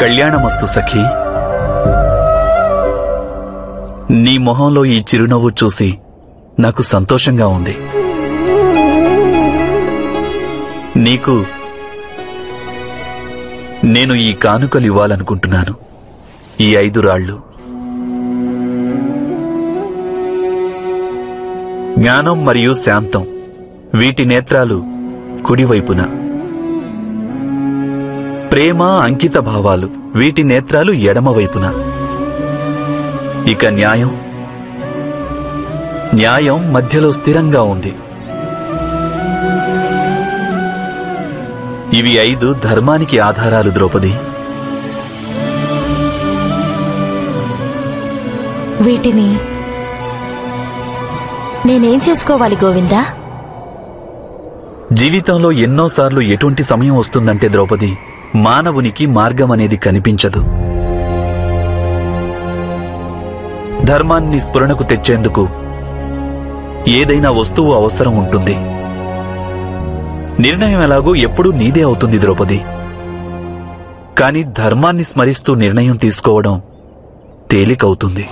కళ్యాణమస్తు సఖీ. నీ మొహంలో ఈ చిరునవ్వు చూసి నాకు సంతోషంగా ఉంది. నీకు నేను ఈ కానుకలు ఇవ్వాలనుకుంటున్నాను. ఈ 5 రాళ్లు. జ్ఞానం మరియు శాంతం, వీటి నేత్రాలు కుడివైపున. ప్రేమ, అంకిత భావాలు, వీటి నేత్రాలు ఎడమవైపున. ఇక న్యాయం మధ్యలో స్థిరంగా ఉంది. ఇవి 5 ధర్మానికి ఆధారాలు ద్రౌపది. వీటిని నేనేం చేసుకోవాలి గోవిందా? జీవితంలో ఎన్నోసార్లు ఎటువంటి సమయం వస్తుందంటే ద్రౌపది, మానవునికి మార్గం అనేది కనిపించదు. ధర్మాన్ని స్ఫురణకు తెచ్చేందుకు ఏదైనా వస్తువు అవసరం ఉంటుంది. నిర్ణయం ఎలాగో ఎప్పుడూ నీదే అవుతుంది ద్రౌపది. కాని ధర్మాన్ని స్మరిస్తూ నిర్ణయం తీసుకోవడం తేలికవుతుంది.